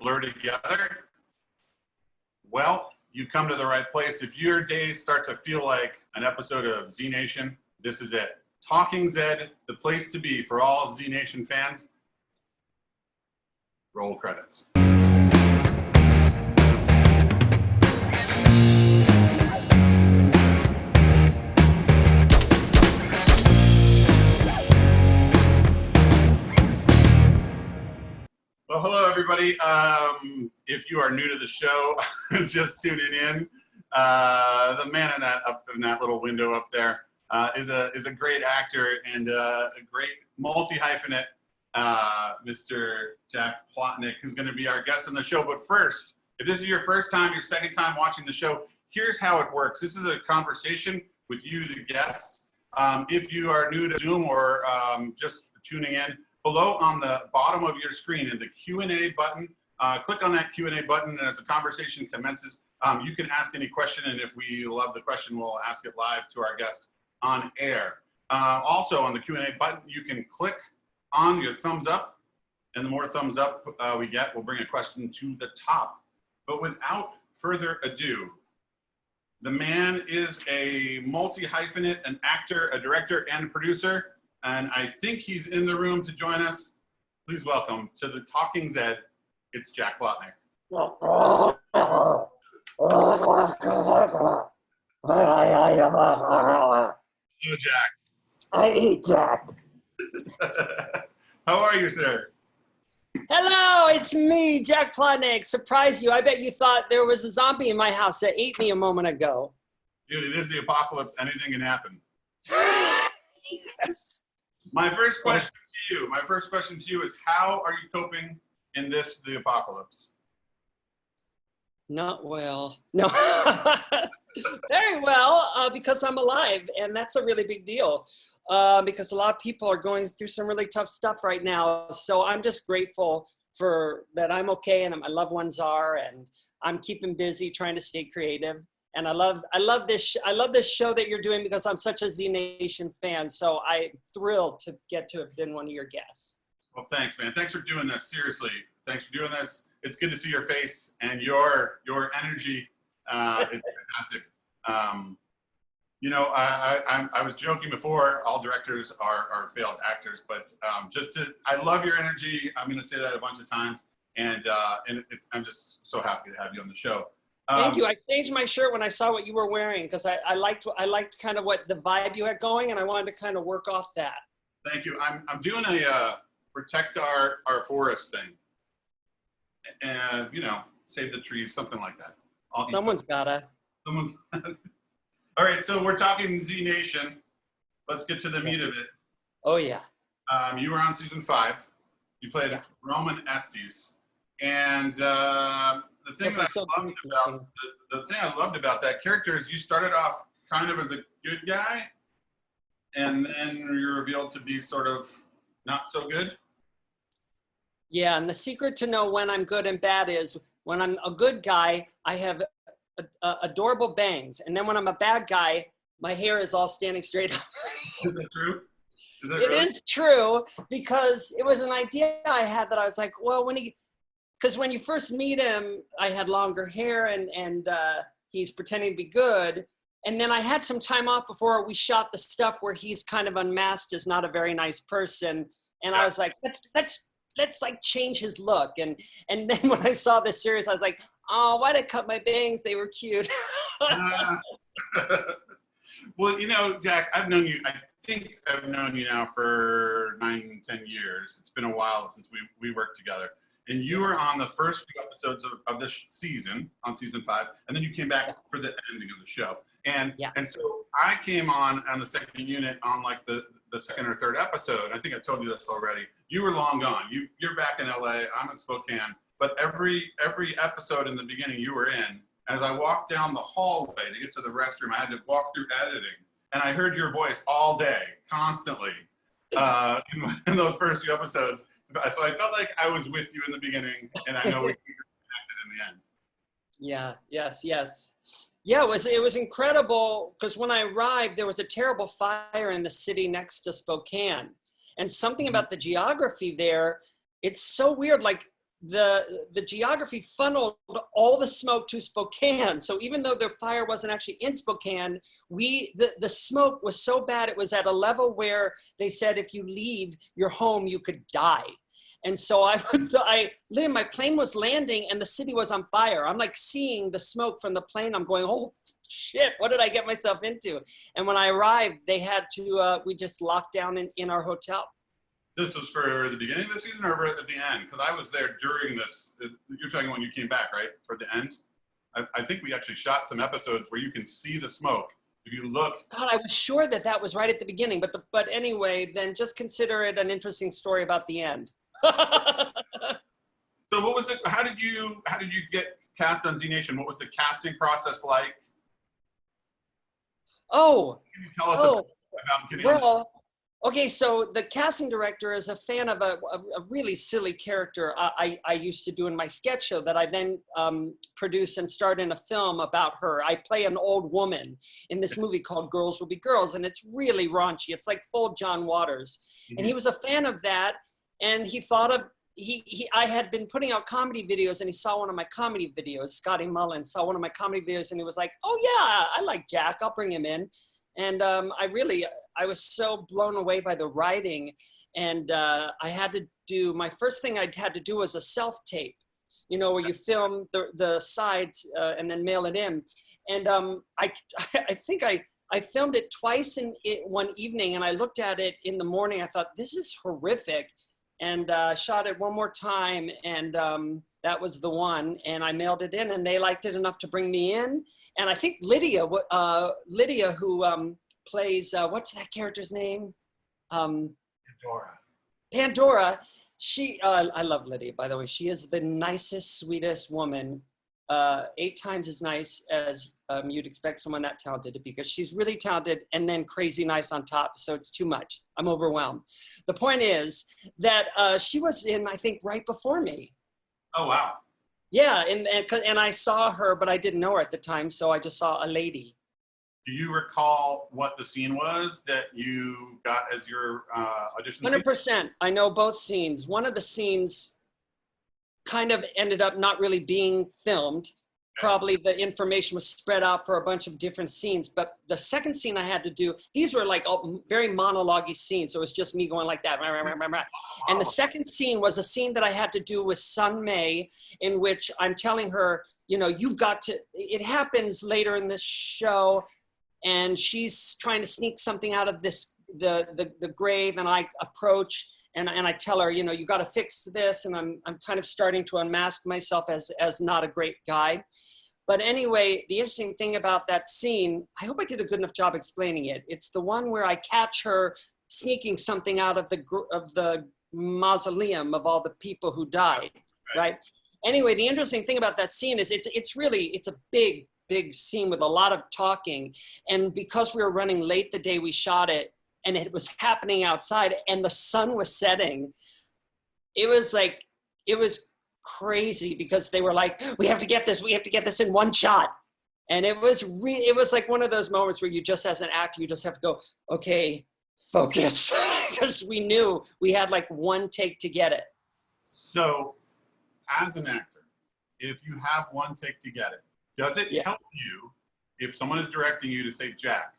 blur together, well, you've come to the right place. If your days start to feel like an episode of Z Nation, this is it. Talking Zed, the place to be for all Z Nation fans. Roll credits. Well, hello, everybody. If you are new to the show, just tuning in, the man up in that little window up there is a great actor and a great multi-hyphenate, Mr. Jack Plotnick, who's going to be our guest on the show. But first, if this is your first time, your second time watching the show, here's how it works. This is a conversation with you, the guest. If you are new to Zoom or just tuning in, below on the bottom of your screen in the Q&A button, click on that Q&A button, and as the conversation commences, you can ask any question, and if we love the question, we'll ask it live to our guest on air. Also, on the Q&A button, you can click on your thumbs up, and the more thumbs up we get, we'll bring a question to the top. But without further ado, the man is a multi-hyphenate, an actor, a director, and a producer. And I think he's in the room to join us. Please welcome to the Talking Zed, it's Jack Plotnick. Hello, Jack. I eat Jack. How are you, sir? Hello, it's me, Jack Plotnick. Surprised you. I bet you thought there was a zombie in my house that ate me a moment ago. Dude, it is the apocalypse. Anything can happen. Yes. My first question to you is, how are you coping in the apocalypse? Not well. No. Very well, because I'm alive, and that's a really big deal. Because a lot of people are going through some really tough stuff right now. So I'm just grateful for that I'm okay, and my loved ones are, and I'm keeping busy trying to stay creative. And I love this show that you're doing because I'm such a Z Nation fan. So I'm thrilled to get to have been one of your guests. Well, thanks, man. Thanks for doing this. Seriously, thanks for doing this. It's good to see your face and your energy. It's fantastic. You know, I was joking before. All directors are failed actors, but I love your energy. I'm going to say that a bunch of times, and I'm just so happy to have you on the show. Thank you. I changed my shirt when I saw what you were wearing because I liked kind of what the vibe you had going, and I wanted to kind of work off that. Thank you. I'm doing a protect our forest thing, and save the trees, something like that. Someone's gotta. All right, so we're talking Z Nation. Let's get to the meat of it. Oh yeah. You were on season 5. You played Roman Estes, and the thing I loved about that character is you started off kind of as a good guy, and then you're revealed to be sort of not so good. Yeah, and the secret to know when I'm good and bad is when I'm a good guy, I have adorable bangs, and then when I'm a bad guy, my hair is all standing straight up. Is that true? It is true, because it was an idea I had that I was like, well, because when you first meet him, I had longer hair and he's pretending to be good. And then I had some time off before we shot the stuff where he's kind of unmasked as not a very nice person. And I was like, let's like change his look. And then when I saw this series, I was like, oh, why'd I cut my bangs? They were cute. Well, Jack, I think I've known you now for 9-10 years. It's been a while since we worked together. And you were on the first few episodes of this season, on season 5, and then you came back for the ending of the show. And so I came on the second unit on like the second or third episode. I think I told you this already. You were long gone. You're back in LA. I'm in Spokane. But every episode in the beginning you were in. And as I walked down the hallway to get to the restroom, I had to walk through editing, and I heard your voice all day, constantly, in those first few episodes. So I felt like I was with you in the beginning, and I know we connected in the end. Yeah, yes. Yeah, it was incredible, because when I arrived, there was a terrible fire in the city next to Spokane. And something about the geography there, it's so weird. Like the geography funneled all the smoke to Spokane. So even though the fire wasn't actually in Spokane, the smoke was so bad, it was at a level where they said if you leave your home, you could die. And so my plane was landing and the city was on fire. I'm like seeing the smoke from the plane. I'm going, oh shit, what did I get myself into? And when I arrived, they had to, we just locked down in our hotel. This was for the beginning of the season or at the end? Because I was there during this. You're talking when you came back, right? For the end? I think we actually shot some episodes where you can see the smoke. If you look. God, I was sure that was right at the beginning. But anyway, then just consider it an interesting story about the end. So what was it? How did you get cast on Z Nation? What was the casting process like? Oh. Can you tell us about getting on? Okay, so the casting director is a fan of a really silly character I used to do in my sketch show that I then produced and starred in a film about her. I play an old woman in this movie called Girls Will Be Girls, and it's really raunchy. It's like full John Waters. Mm-hmm. And he was a fan of that, and he thought of, I had been putting out comedy videos, and he saw one of my comedy videos, Scotty Mullen saw one of my comedy videos, and he was like, oh yeah, I like Jack, I'll bring him in. And I was so blown away by the writing, and I had to do, my first thing I had to do was a self-tape, you know, where you film the sides and then mail it in. And I think I filmed it twice in one evening, and I looked at it in the morning. I thought, this is horrific, and shot it one more time, and that was the one, and I mailed it in, and they liked it enough to bring me in. And I think Lydia, who plays, what's that character's name? Pandora. She, I love Lydia, by the way. She is the nicest, sweetest woman, 8 times as nice as you'd expect someone that talented to be, because she's really talented and then crazy nice on top, so it's too much. I'm overwhelmed. The point is that she was in, I think, right before me. Oh, wow. Yeah, and I saw her, but I didn't know her at the time, so I just saw a lady. Do you recall what the scene was that you got as your audition 100%. scene? I know both scenes. One of the scenes kind of ended up not really being filmed. Probably the information was spread out for a bunch of different scenes. But the second scene I had to do, these were like very monologue-y scenes. So it was just me going like that. And the second scene was a scene that I had to do with Sun Mei, in which I'm telling her, you know, you've got to, it happens later in the show, and she's trying to sneak something out of the grave, and I approach and I tell her, you know, you got to fix this, and I'm kind of starting to unmask myself as not a great guy. But anyway, the interesting thing about that scene, I hope I did a good enough job explaining it. It's the one where I catch her sneaking something out of the mausoleum of all the people who died, right? Anyway, the interesting thing about that scene is it's a big scene with a lot of talking, and because we were running late the day we shot it, and it was happening outside and the sun was setting, it was crazy, because they were like, we have to get this in one shot. And it was like one of those moments where you just, as an actor, you just have to go, okay, focus, because we knew we had like one take to get it. So as an actor, if you have one take to get it, does it help you if someone is directing you to say, Jack,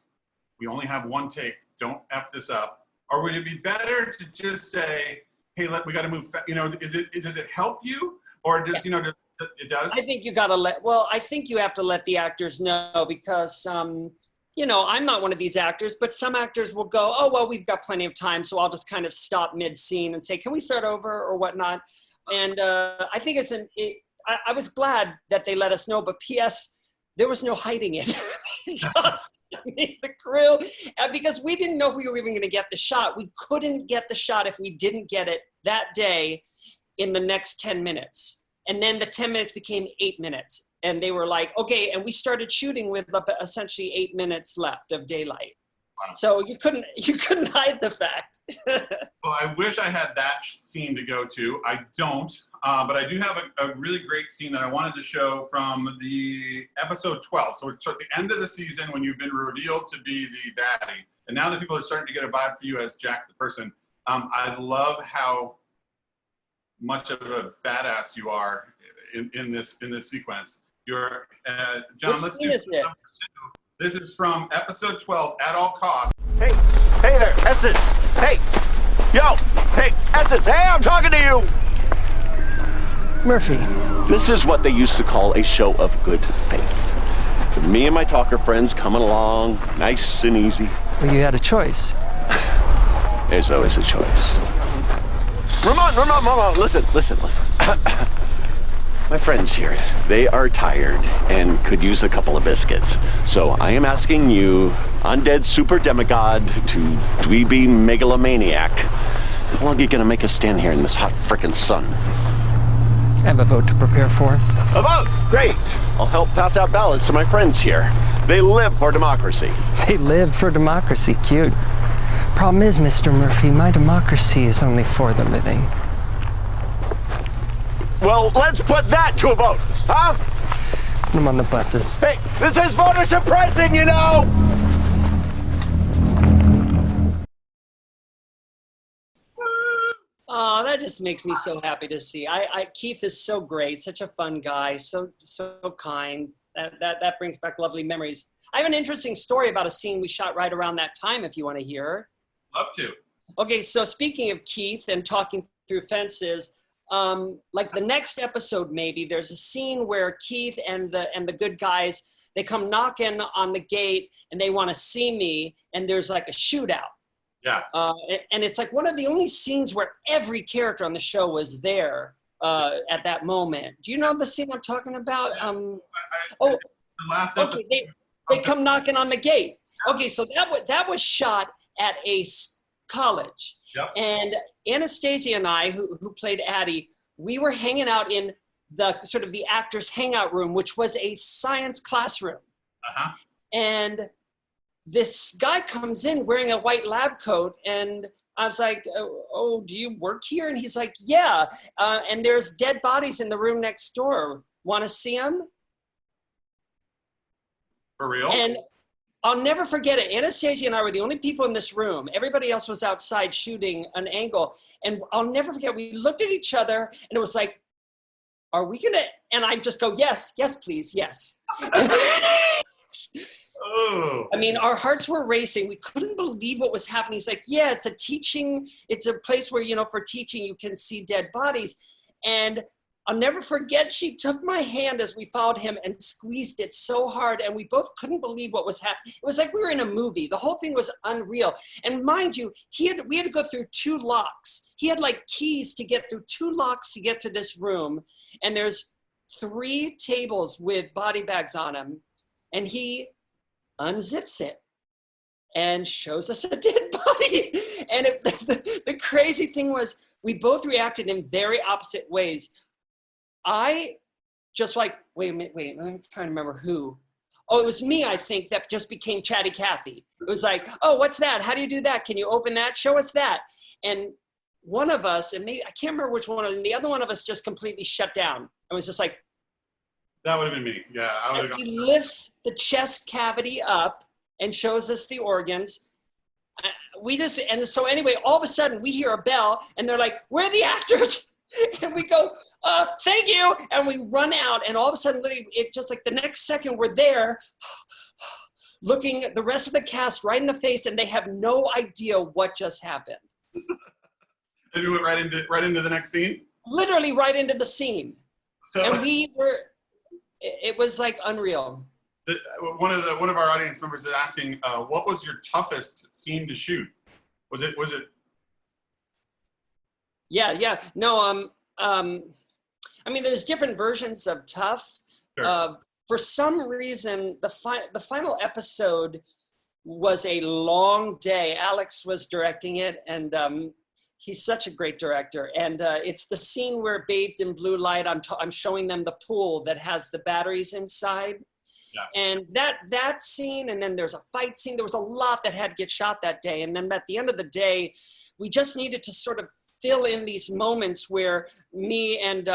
we only have one take, don't F this up? Or would it be better to just say, hey, we got to move, you know, does it help you? Or does, you know, it does? I think you got to I think you have to let the actors know, because, you know, I'm not one of these actors, but some actors will go, oh, well, we've got plenty of time, so I'll just kind of stop mid-scene and say, can we start over or whatnot? And I think I was glad that they let us know, but P.S., there was no hiding it. Just the crew, because we didn't know if we were even going to get the shot. We couldn't get the shot if we didn't get it that day in the next 10 minutes. And then the 10 minutes became 8 minutes. And they were like, okay, and we started shooting with essentially 8 minutes left of daylight. Wow. So you couldn't hide the fact. Well, I wish I had that scene to go to. I don't. But I do have a really great scene that I wanted to show from the episode 12. So it's at the end of the season when you've been revealed to be the baddie. And now that people are starting to get a vibe for you as Jack the person, I love how much of a badass you are in this sequence. You're John. Let's do number 2. This is from episode 12. At all costs. Hey there, Essence. Hey, yo, hey, Essence. Hey, I'm talking to you. Murphy. This is what they used to call a show of good faith. With me and my talker friends coming along, nice and easy. Well, you had a choice. There's always a choice. Ramon, listen. My friends here, they are tired and could use a couple of biscuits. So I am asking you, undead super demigod to dweeby megalomaniac, how long are you gonna make us stand here in this hot frickin' sun? I have a vote to prepare for. A vote? Great. I'll help pass out ballots to my friends here. They live for democracy. They live for democracy. Cute. Problem is, Mr. Murphy, my democracy is only for the living. Well, let's put that to a vote, huh? Put them on the buses. Hey, this is voter suppressing, you know! Oh, that just makes me so happy to see. Keith is so great, such a fun guy, so kind. That brings back lovely memories. I have an interesting story about a scene we shot right around that time, if you want to hear. Love to. Okay, so speaking of Keith and talking through fences, like the next episode maybe, there's a scene where Keith and the good guys, they come knocking on the gate and they want to see me, and there's like a shootout. Yeah. And it's like one of the only scenes where every character on the show was there at that moment. Do you know the scene I'm talking about? The last episode. Okay, they come knocking on the gate. Okay, so that was shot at a college. Yep. And Anastasia and I, who played Addie, we were hanging out in the sort of the actors' hangout room, which was a science classroom. Uh-huh. And this guy comes in wearing a white lab coat, and I was like, oh, do you work here? And he's like, yeah, and there's dead bodies in the room next door. Want to see them? For real? And I'll never forget it. Anastasia and I were the only people in this room. Everybody else was outside shooting an angle. And I'll never forget, we looked at each other, and it was like, are we gonna, and I just go, yes, please, yes. Oh. I mean, our hearts were racing. We couldn't believe what was happening. He's like, yeah, it's a place where, for teaching, you can see dead bodies. And I'll never forget, she took my hand as we followed him and squeezed it so hard, and we both couldn't believe what was happening. It was like we were in a movie. The whole thing was unreal. And mind you, we had to go through 2 locks. He had like keys to get through 2 locks to get to this room. And there's 3 tables with body bags on them. And he unzips it and shows us a dead body. And the crazy thing was, we both reacted in very opposite ways. I just like, wait, I'm trying to remember who. Oh, it was me, I think, that just became Chatty Cathy. It was like, oh, what's that? How do you do that? Can you open that? Show us that. And one of us, and maybe, I can't remember which one, and the other one of us just completely shut down. I was just like. That would have been me. Yeah, I would have gone. He lifts the chest cavity up and shows us the organs. And so anyway, all of a sudden we hear a bell, and they're like, where are the actors? And we go, thank you. And we run out, and all of a sudden, literally, it just like the next second we're there looking at the rest of the cast right in the face, and they have no idea what just happened. And we went right into the next scene? Literally right into the scene. So, and it was like unreal. One of our audience members is asking, what was your toughest scene to shoot? Was it? Yeah. No, I mean, there's different versions of tough. Sure. For some reason, the final episode was a long day. Alex was directing it, and he's such a great director. And it's the scene where, bathed in blue light, I'm showing them the pool that has the batteries inside. Yeah. And that scene, and then there's a fight scene. There was a lot that had to get shot that day. And then at the end of the day, we just needed to sort of fill in these moments where me and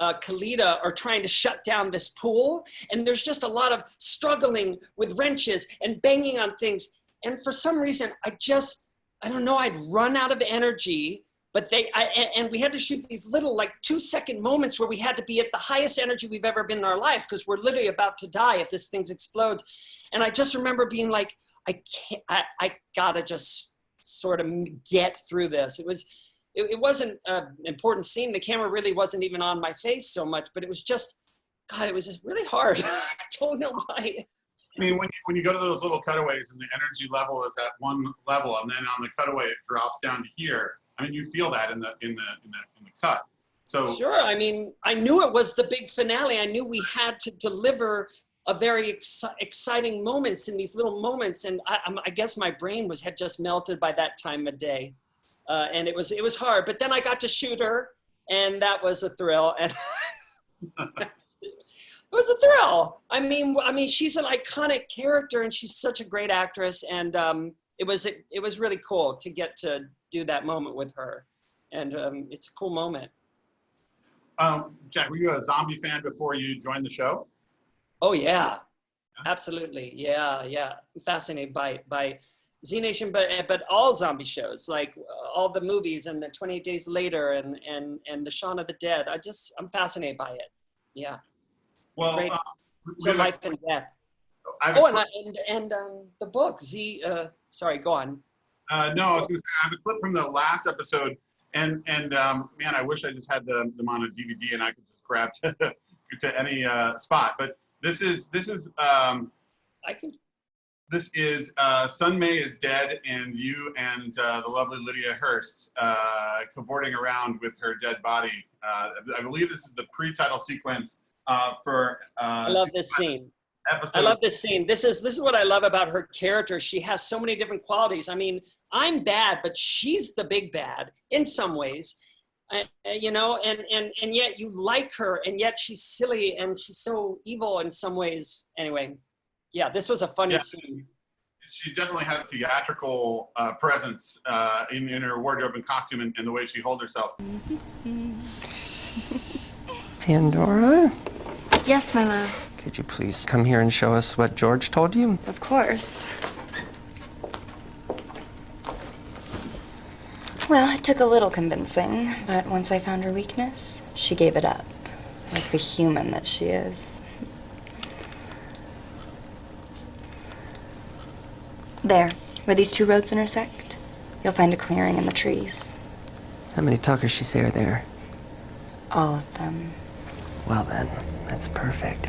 Kalita are trying to shut down this pool. And there's just a lot of struggling with wrenches and banging on things. And for some reason, I don't know, I'd run out of energy but and we had to shoot these little like 2-second moments where we had to be at the highest energy we've ever been in our lives because we're literally about to die if this thing explodes. And I just remember being like, I gotta just sort of get through this. It wasn't an important scene. The camera really wasn't even on my face so much, but it was just, God, it was just really hard. I don't know why. I mean, when you go to those little cutaways and the energy level is at one level, and then on the cutaway it drops down to here. I mean, you feel that in the cut. So sure. I mean, I knew it was the big finale. I knew we had to deliver a very exciting moments in these little moments, and I guess my brain had just melted by that time of day, and it was hard. But then I got to shoot her, and that was a thrill. And it was a thrill. I mean, she's an iconic character, and she's such a great actress, and it was really cool to get to do that moment with her, and it's a cool moment. Jack, were you a zombie fan before you joined the show? Oh yeah, absolutely. Yeah. I'm fascinated by Z Nation, but all zombie shows, like all the movies and the 28 Days Later and the Shaun of the Dead. I'm fascinated by it. Yeah. Well, so life and death. And the book Z. Sorry, go on. No, I was going to say I have a clip from the last episode, and man, I wish I just had them on a DVD and I could just grab to any spot. But this is Sun May is dead, and you and the lovely Lydia Hurst cavorting around with her dead body. I believe this is the pre-title sequence for. I love this scene. Episode. I love this scene. This is what I love about her character. She has so many different qualities. I mean, I'm bad, but she's the big bad in some ways, you know, and yet you like her, and yet she's silly and she's so evil in some ways. Anyway, yeah, this was a funny scene. She definitely has theatrical presence in her wardrobe and costume and the way she holds herself. Pandora? Yes, my love. Could you please come here and show us what George told you? Of course. Well, it took a little convincing, but once I found her weakness, she gave it up, like the human that she is. There, where these two roads intersect, you'll find a clearing in the trees. How many talkers she say are there? All of them. Well then, that's perfect.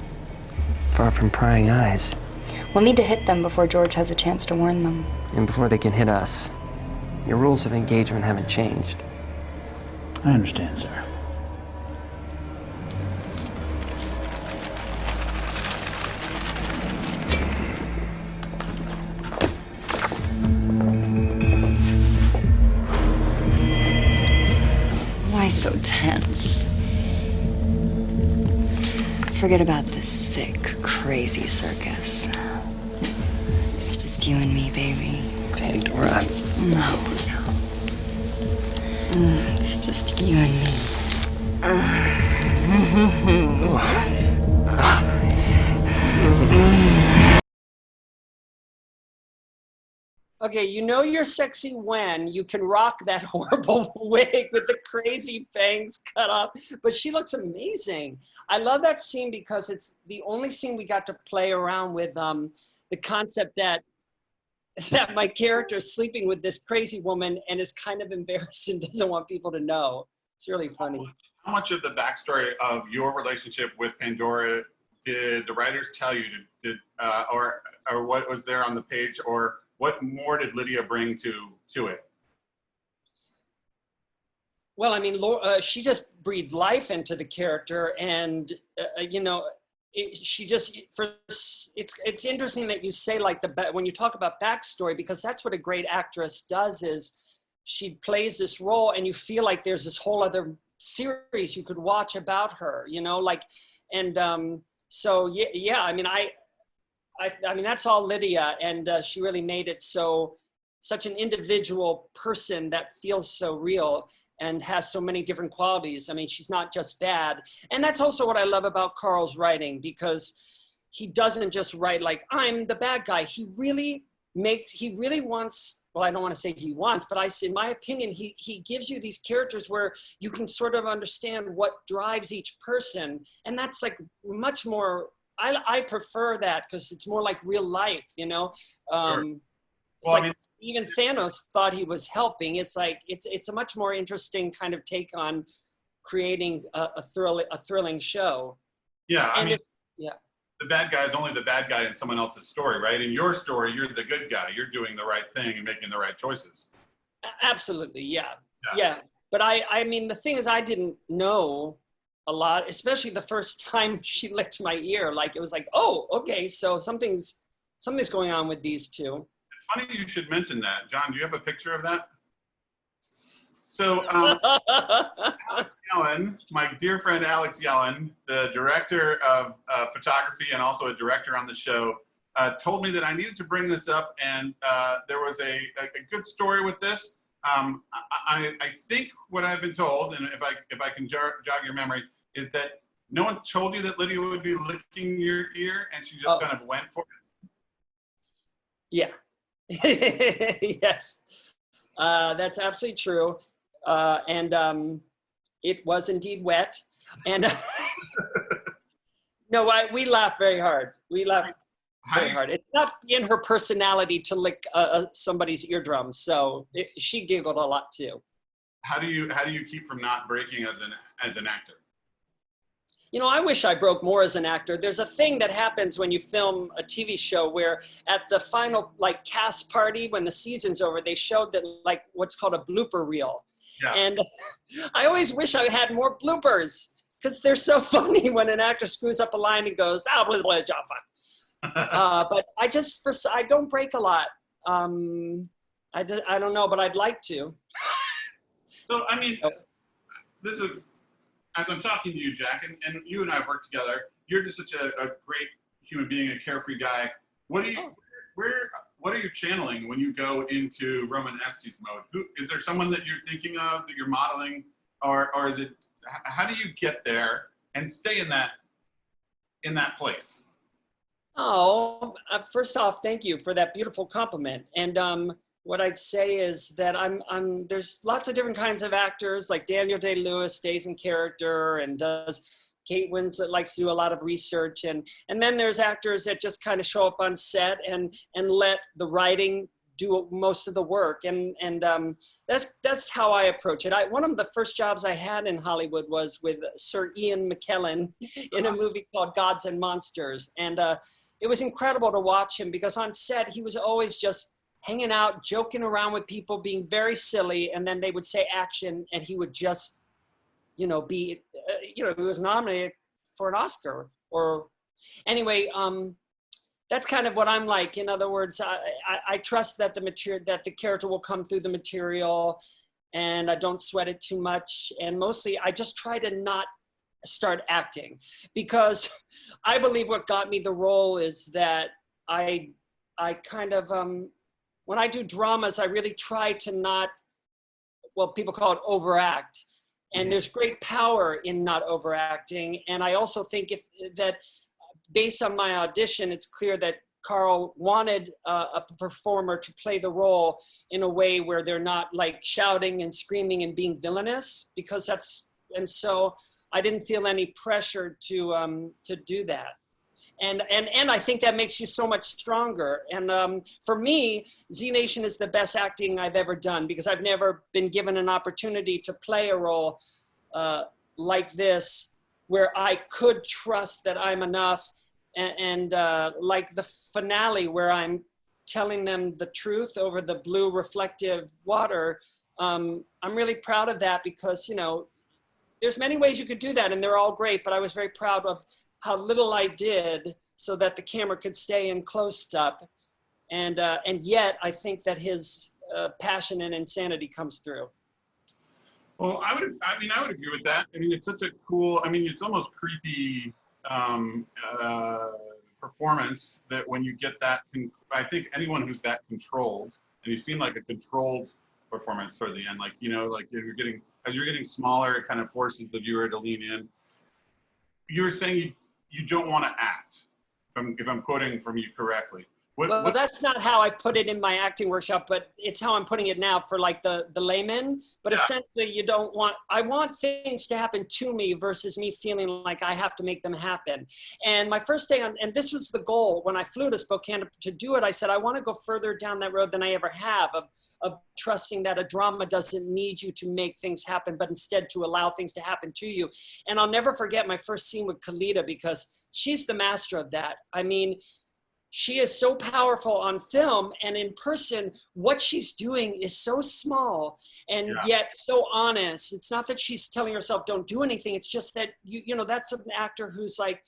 Far from prying eyes. We'll need to hit them before George has a chance to warn them. And before they can hit us. Your rules of engagement haven't changed. I understand, sir. Why so tense? Forget about this sick, crazy circus. It's just you and me, baby. Pandora. No. It's just you and me. Okay, you know you're sexy when you can rock that horrible wig with the crazy bangs cut off, but she looks amazing. I love that scene because it's the only scene we got to play around with the concept that my character is sleeping with this crazy woman and is kind of embarrassed and doesn't want people to know. It's really funny. How much of the backstory of your relationship with Pandora did the writers tell you? Or what was there on the page, or what more did Lydia bring to it? Well, I mean, she just breathed life into the character, and you know, it's interesting that you say like when you talk about backstory, because that's what a great actress does, is she plays this role and you feel like there's this whole other series you could watch about her, you know, like, and so yeah, I mean, I mean, that's all Lydia, and she really made it such an individual person that feels so real and has so many different qualities. I mean, she's not just bad. And that's also what I love about Carl's writing, because he doesn't just write like, I'm the bad guy. He really wants well, I don't want to say he wants, but in my opinion, he gives you these characters where you can sort of understand what drives each person. And that's like much more, I prefer that because it's more like real life, you know? Sure. It's Well, like even Thanos thought he was helping. It's like, it's a much more interesting kind of take on creating a thrilling show. Yeah, I And mean, yeah. the bad guy is only the bad guy in someone else's story, right? In your story, you're the good guy. You're doing the right thing and making the right choices. Absolutely, yeah. But I mean, the thing is, I didn't know a lot, especially the first time she licked my ear. Like, it was like, oh, okay, so something's going on with these two. It's funny you should mention that. John, do you have a picture of that? So Alex Yellen, my dear friend Alex Yellen, the director of photography and also a director on the show, told me that I needed to bring this up, and there was a good story with this. I think what I've been told, and if I can jog your memory, is that no one told you that Lydia would be licking your ear, and she just kind of went for it. Yeah. Yes. That's absolutely true. And it was indeed wet. And no, we laugh very hard. We laugh very hard. It's not in her personality to lick somebody's eardrums. So she giggled a lot too. How do you keep from not breaking as an actor? You know, I wish I broke more as an actor. There's a thing that happens when you film a TV show where at the final like cast party, when the season's over, they showed that like what's called a blooper reel. Yeah. And I always wish I had more bloopers because they're so funny when an actor screws up a line and goes, ah, blah, blah, blah. But I don't break a lot. I don't know, but I'd like to. So, I mean, this is, as I'm talking to you, Jack, and you and I have worked together, you're just such a great human being, a carefree guy. What are you channeling when you go into Roman Estes mode? Is there someone that you're thinking of, that you're modeling, or is it, how do you get there and stay in that place? Oh, first off, thank you for that beautiful compliment. And what I'd say is that there's lots of different kinds of actors, like Daniel Day-Lewis stays in character and does. Kate Winslet likes to do a lot of research, and then there's actors that just kind of show up on set and let the writing do most of the work, and that's how I approach it. One of the first jobs I had in Hollywood was with Sir Ian McKellen in a movie called Gods and Monsters, and it was incredible to watch him because on set he was always just hanging out, joking around with people, being very silly, and then they would say action, and he would just, he was nominated for an Oscar. Or anyway, that's kind of what I'm like. In other words, I trust that the character will come through the material, and I don't sweat it too much. And mostly, I just try to not start acting, because I believe what got me the role is that I kind of when I do dramas, I really try to not, well, people call it overact. And there's great power in not overacting. And I also think that based on my audition, it's clear that Carl wanted a performer to play the role in a way where they're not like shouting and screaming and being villainous, because and so I didn't feel any pressure to do that. And I think that makes you so much stronger. And for me, Z Nation is the best acting I've ever done, because I've never been given an opportunity to play a role like this, where I could trust that I'm enough, and like the finale where I'm telling them the truth over the blue reflective water. I'm really proud of that, because, there's many ways you could do that and they're all great, but I was very proud of how little I did so that the camera could stay in close up. And yet I think that his passion and insanity comes through. Well, I would agree with that. I mean, it's such a cool, it's almost creepy performance that when you get that, I think anyone who's that controlled, and you seem like a controlled performance toward the end, like, like as you're getting smaller, it kind of forces the viewer to lean in. You were saying you don't want to act, if I'm quoting from you correctly. Well, that's not how I put it in my acting workshop, but it's how I'm putting it now for like the layman. But essentially, I want things to happen to me versus me feeling like I have to make them happen. And my first day and this was the goal when I flew to Spokane to do it, I said, I want to go further down that road than I ever have of trusting that a drama doesn't need you to make things happen, but instead to allow things to happen to you. And I'll never forget my first scene with Kalita because she's the master of that. I mean, she is so powerful on film, and in person, what she's doing is so small and yet so honest. It's not that she's telling herself, don't do anything. It's just that, you know, that's an actor who's like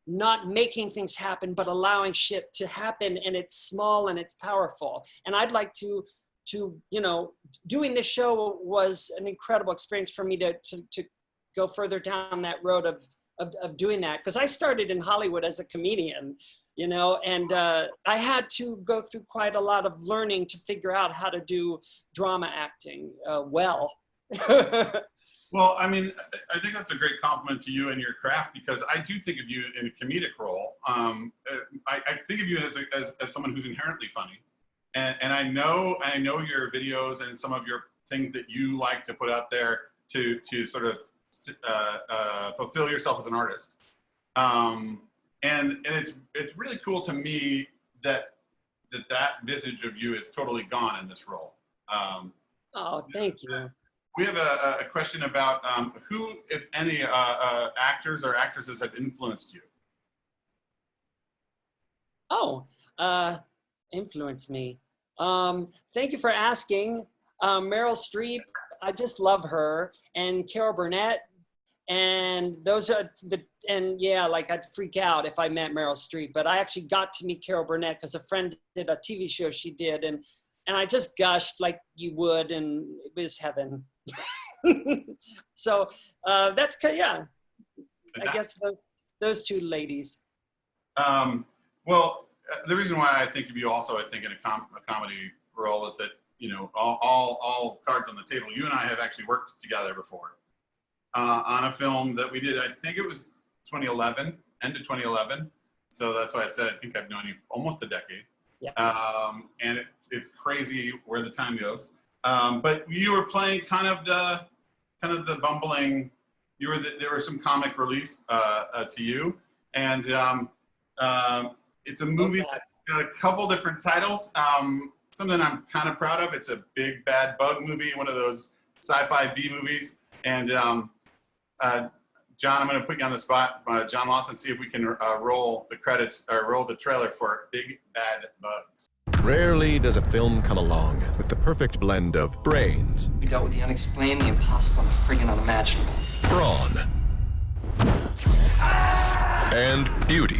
not making things happen, but allowing shit to happen, and it's small and it's powerful. And I'd like to, you know, doing this show was an incredible experience for me to go further down that road of doing that. Because I started in Hollywood as a comedian, you know, and I had to go through quite a lot of learning to figure out how to do drama acting well. Well, I mean, I think that's a great compliment to you and your craft, because I do think of you in a comedic role. I think of you as someone who's inherently funny, and I know your videos and some of your things that you like to put out there to sort of fulfill yourself as an artist. And it's really cool to me that visage of you is totally gone in this role. Oh, thank you. We have a question about who, if any, actors or actresses have influenced you? Oh, influenced me. Thank you for asking. Meryl Streep, I just love her, and Carol Burnett. And those are like I'd freak out if I met Meryl Streep, but I actually got to meet Carol Burnett because a friend did a TV show she did, and I just gushed like you would, and it was heaven. So that's, yeah, I guess those two ladies. Well, the reason why I think of you also, I think in a comedy role, is that, you know, all cards on the table. You and I have actually worked together before. On a film that we did, I think it was 2011, end of 2011. So that's why I said I think I've known you almost a decade. Yeah. And it's crazy where the time goes. But you were playing kind of the bumbling. There was some comic relief to you, and it's a movie that's got a couple different titles. Something I'm kind of proud of. It's a big bad bug movie, one of those sci-fi B movies, and John, I'm going to put you on the spot, John Lawson, see if we can roll the credits or roll the trailer for Big Bad Bugs. Rarely does a film come along with the perfect blend of brains. We dealt with the unexplained, the impossible, and the friggin' unimaginable. Brawn. And beauty.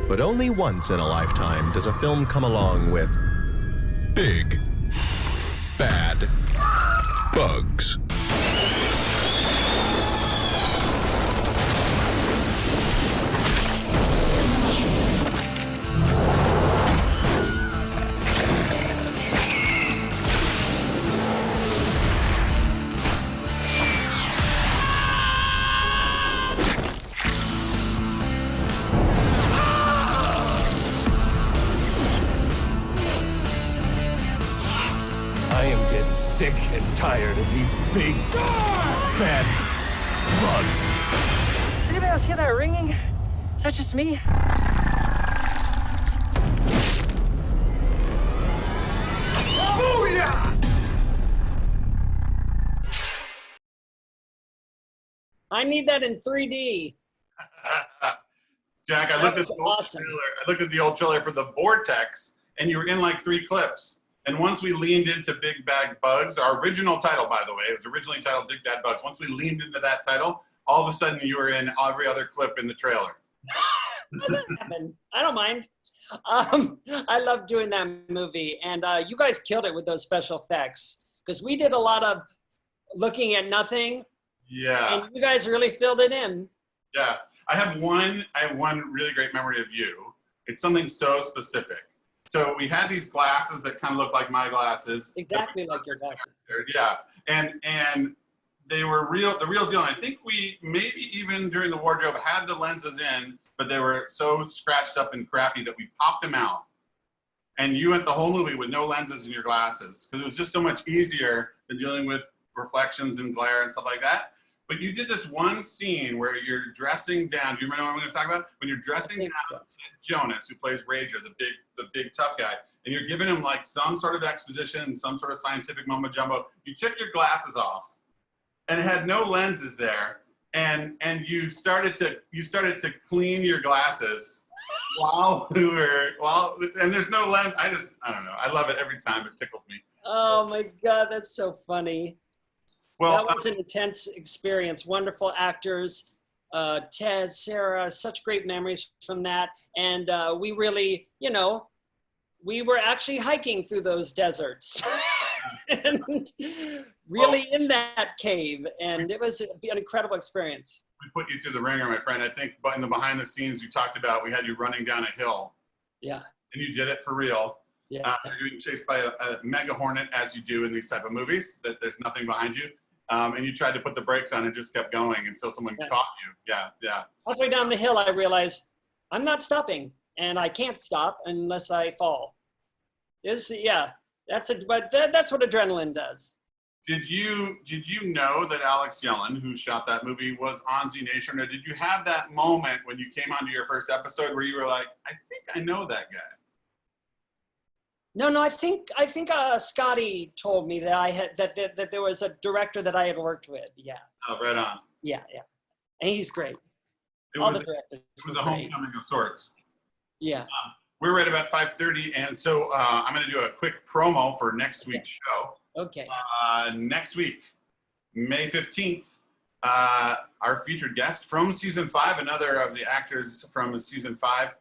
But only once in a lifetime does a film come along with Big Bad Bugs. I am getting sick and tired of these big, bad bugs. Does anybody else hear that ringing? Is that just me? I need that in 3D. Jack, I looked at the old trailer for The Vortex, and you were in like 3 clips. And once we leaned into Big Bad Bugs, our original title, by the way, it was originally titled Big Bad Bugs. Once we leaned into that title, all of a sudden you were in every other clip in the trailer. That happened. I don't mind. I love doing that movie. And you guys killed it with those special effects, because we did a lot of looking at nothing. Yeah. And you guys really filled it in. Yeah. I have one really great memory of you. It's something so specific. So we had these glasses that kind of look like my glasses. Exactly like your glasses. Yeah. And they were real, the real deal. And I think we maybe even during the wardrobe had the lenses in, but they were so scratched up and crappy that we popped them out. And you went the whole movie with no lenses in your glasses because it was just so much easier than dealing with reflections and glare and stuff like that. But you did this one scene where you're dressing down. Do you remember what I'm going to talk about? When you're dressing down Ted Jonas, who plays Rager, the big tough guy, and you're giving him like some sort of exposition, some sort of scientific mumbo jumbo. You took your glasses off and it had no lenses there, and you started to clean your glasses and there's no lens. I don't know. I love it every time. It tickles me. Oh my God, that's so funny. Well, that was an intense experience. Wonderful actors, Ted, Sarah, such great memories from that. And we really, we were actually hiking through those deserts and really in that cave. And it was an incredible experience. We put you through the ringer, my friend. I think in the behind the scenes you talked about, we had you running down a hill. Yeah. And you did it for real. Yeah. You're being chased by a mega hornet, as you do in these type of movies, that there's nothing behind you. And you tried to put the brakes on and just kept going until someone caught you. Yeah. Halfway down the hill, I realized I'm not stopping, and I can't stop unless I fall. That's what adrenaline does. Did you know that Alex Yellen, who shot that movie, was on Z Nation, or did you have that moment when you came onto your first episode where you were like, I think I know that guy? No, I think Scotty told me that I had that there was a director that I had worked with. Yeah. Oh, right on. Yeah, and he's great. It was a homecoming of sorts. Yeah. We're right about 5:30, and so I'm going to do a quick promo for next week's show. Okay. Next week, May 15th, our featured guest from season 5, another of the actors from season 5,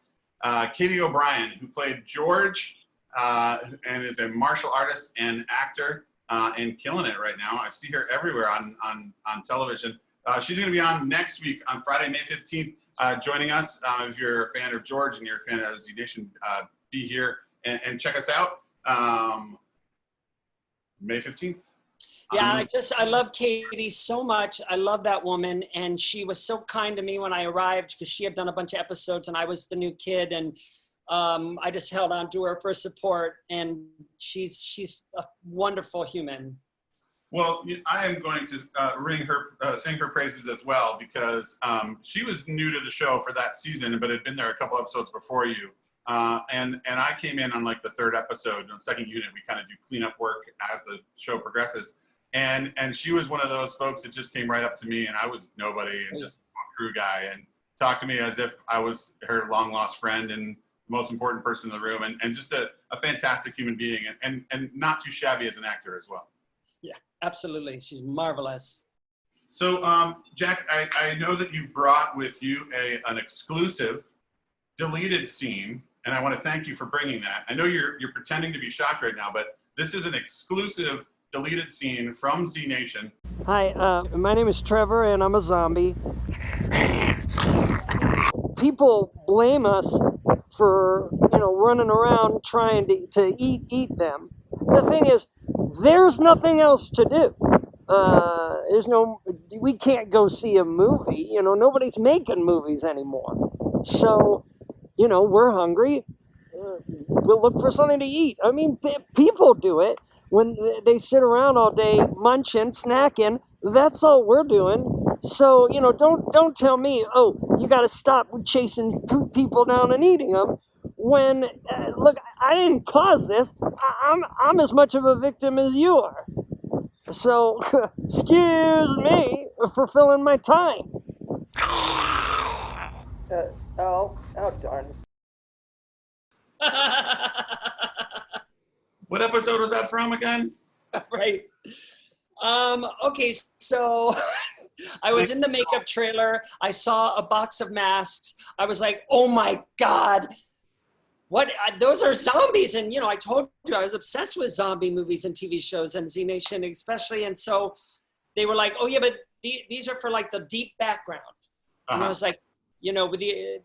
Katie O'Brien, who played George. And is a martial artist and actor and killing it right now. I see her everywhere on television. She's going to be on next week on Friday, May 15th, joining us. If you're a fan of George and you're a fan of Z Nation, be here and check us out. May 15th. Yeah, I love Katie so much. I love that woman, and she was so kind to me when I arrived because she had done a bunch of episodes and I was the new kid, and I just held on to her for support, and she's a wonderful human. Well, I am going to sing her praises as well, because she was new to the show for that season, but had been there a couple episodes before you. And I came in on like the 3rd episode. In the 2nd unit, we kind of do cleanup work as the show progresses. And she was one of those folks that just came right up to me, and I was nobody and just a crew guy, and talked to me as if I was her long lost friend and most important person in the room, and just a fantastic human being, and not too shabby as an actor as well. Yeah, absolutely. She's marvelous. So, Jack, I know that you brought with you an exclusive deleted scene, and I want to thank you for bringing that. I know you're pretending to be shocked right now, but this is an exclusive deleted scene from Z Nation. Hi, my name is Trevor, and I'm a zombie. People blame us for, running around trying to eat them. The thing is, there's nothing else to do. We can't go see a movie. Nobody's making movies anymore. So, we're hungry. We'll look for something to eat. I mean, people do it when they sit around all day munching, snacking. That's all we're doing. So, don't tell me, oh, you got to stop chasing people down and eating them. When, look, I didn't cause this. I'm as much of a victim as you are. So, excuse me for filling my time. Oh, darn. What episode was that from again? Right. Okay, so I was in the makeup trailer. I saw a box of masks. I was like, oh my God. Those are zombies. And, I told you I was obsessed with zombie movies and TV shows, and Z Nation especially. And so they were like, oh yeah, but these are for like the deep background. And I was like, I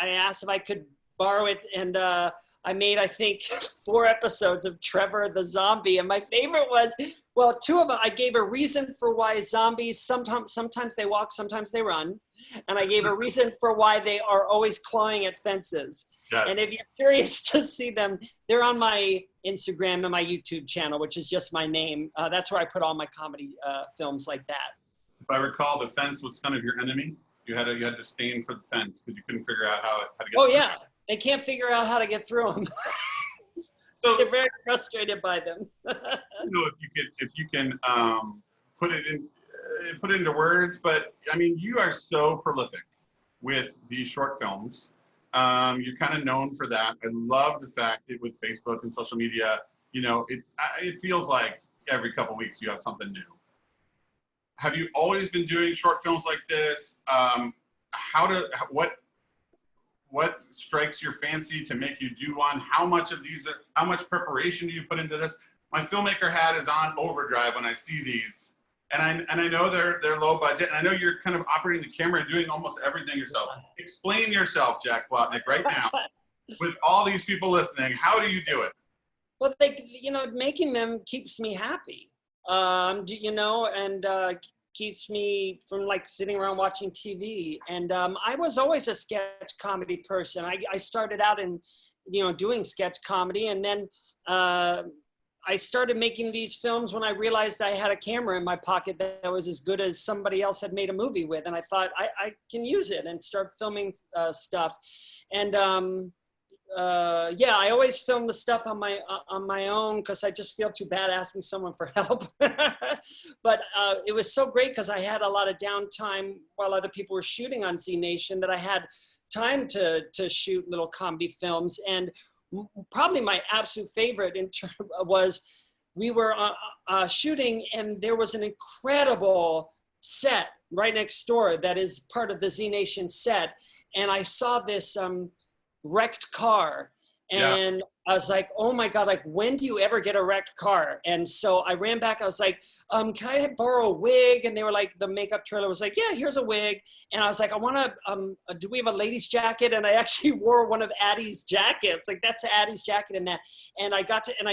asked if I could borrow it. And I I made, I think, 4 episodes of Trevor the Zombie. And my favorite was, well, 2 of them, I gave a reason for why zombies, sometimes they walk, sometimes they run. And I gave a reason for why they are always clawing at fences. Yes. And if you're curious to see them, they're on my Instagram and my YouTube channel, which is just my name. That's where I put all my comedy films like that. If I recall, the fence was kind of your enemy. You had to disdain for the fence because you couldn't figure out how to get Oh, through yeah. They can't figure out how to get through them. So they're very frustrated by them. if you can put it into words, but I mean, you are so prolific with these short films. You're kind of known for that. I love the fact that with Facebook and social media, it feels like every couple weeks you have something new. Have you always been doing short films like this? What strikes your fancy to make you do one? How much preparation do you put into this? My filmmaker hat is on overdrive when I see these, and I know they're low budget, and I know you're kind of operating the camera and doing almost everything yourself. Explain yourself, Jack Plotnick, right now, with all these people listening. How do you do it? Well, making them keeps me happy, and keeps me from like sitting around watching TV. And I was always a sketch comedy person. I started out in, doing sketch comedy, and then I started making these films when I realized I had a camera in my pocket that was as good as somebody else had made a movie with. And I thought I can use it and start filming stuff. And I always film the stuff on my own because I just feel too bad asking someone for help. But it was so great because I had a lot of downtime while other people were shooting on Z Nation that I had time to shoot little comedy films. And probably my absolute favorite was we were shooting, and there was an incredible set right next door that is part of the Z Nation set. And I saw this wrecked car, and I was like, oh my God, like, when do you ever get a wrecked car? And so I ran back, I was like, can I borrow a wig? And they were like, the makeup trailer was like, yeah, here's a wig. And I was like, I want to, do we have a lady's jacket? And I actually wore one of Addie's jackets. Like, that's Addie's jacket in that. And I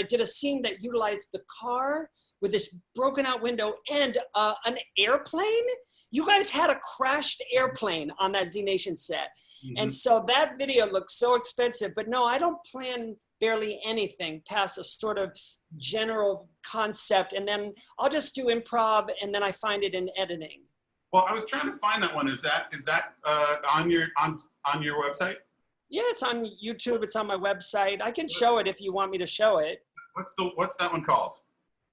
did a scene that utilized the car with this broken out window and an airplane. You guys had a crashed airplane on that Z Nation set. Mm-hmm. And so that video looks so expensive, but no, I don't plan barely anything past a sort of general concept. And then I'll just do improv, and then I find it in editing. Well, I was trying to find that one. Is that on your website? Yeah, it's on YouTube. It's on my website. I can show it if you want me to show it. What's that one called?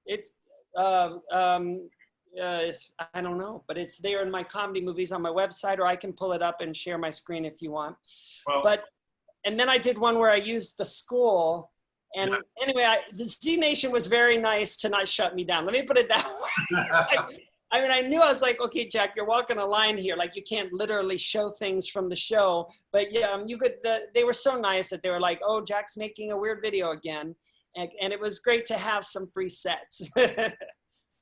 It's I don't know, but it's there in my comedy movies on my website, or I can pull it up and share my screen if you want. Well, and then I did one where I used the school. And anyway, the Z Nation was very nice to not shut me down. Let me put it that way. I mean, I knew, I was like, okay, Jack, you're walking a line here. Like, you can't literally show things from the show. But yeah, you could. They were so nice that they were like, oh, Jack's making a weird video again. And it was great to have some free sets.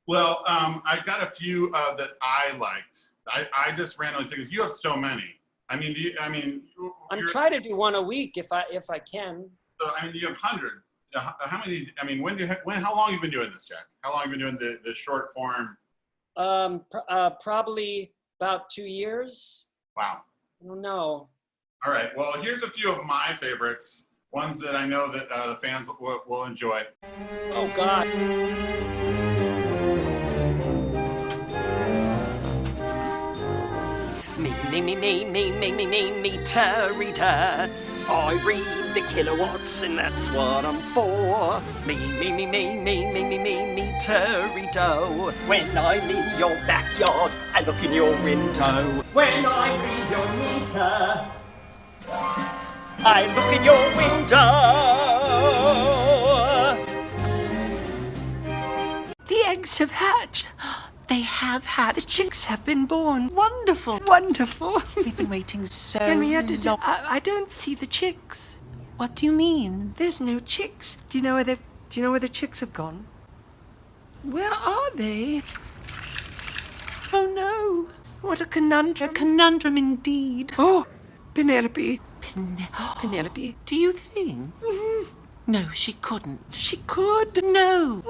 Well, I got a few that I liked. I just randomly picked. You have so many. I mean, I'm trying to do one a week if I can. So I mean, you have 100. How many? I mean, how long have you been doing this, Jack? How long have you been doing the short form? Probably about 2 years. Wow. I don't know. All right. Well, here's a few of my favorites. Ones that I know that the fans will enjoy. Oh God. Meter. I read the kilowatts, and that's what I'm for. Meter. When I'm in your backyard, I look in your window. When I read your meter, I look in your window. The eggs have hatched. They have had. The chicks have been born. Wonderful. We've been waiting so long. I don't see the chicks. What do you mean? There's no chicks. Do you know where the chicks have gone? Where are they? Oh no. What a conundrum. A conundrum indeed. Oh, Penelope, Penelope, do you think? No, she couldn't. She could. No.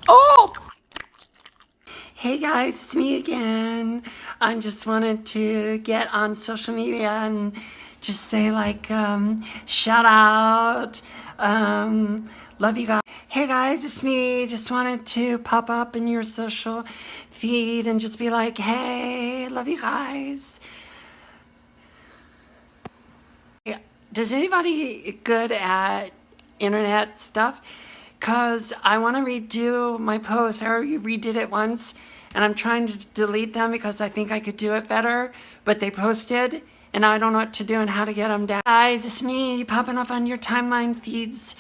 Oh! Hey guys, it's me again. I just wanted to get on social media and just say shout out, love you guys. Hey guys, it's me. Just wanted to pop up in your social feed and just be like, hey, love you guys. Yeah. Does anybody good at internet stuff? Because I want to redo my post. I already redid it once, and I'm trying to delete them because I think I could do it better, but they posted, and I don't know what to do and how to get them down. Guys, it's me popping up on your timeline feeds.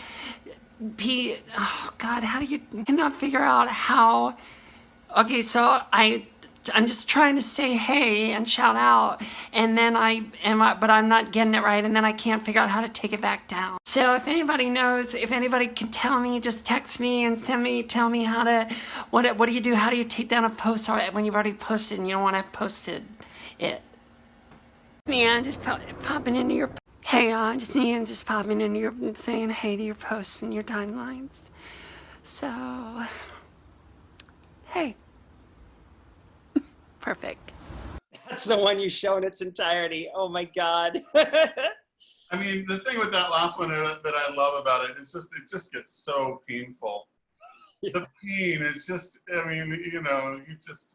Oh, God, how do you... I cannot figure out how... Okay, so I'm just trying to say hey and shout out, and then but I'm not getting it right, and then I can't figure out how to take it back down. So if anybody knows, if anybody can tell me, just text me and tell me how to, what do you do? How do you take down a post when you've already posted and you don't want to have posted it? Man, just popping into your, hey, just me and just popping into your, saying hey to your posts and your timelines. So, hey. Perfect. That's the one you show in its entirety. Oh my God. I mean, the thing with that last one that I love about it is it just gets so painful. Yeah. The pain is just, I mean,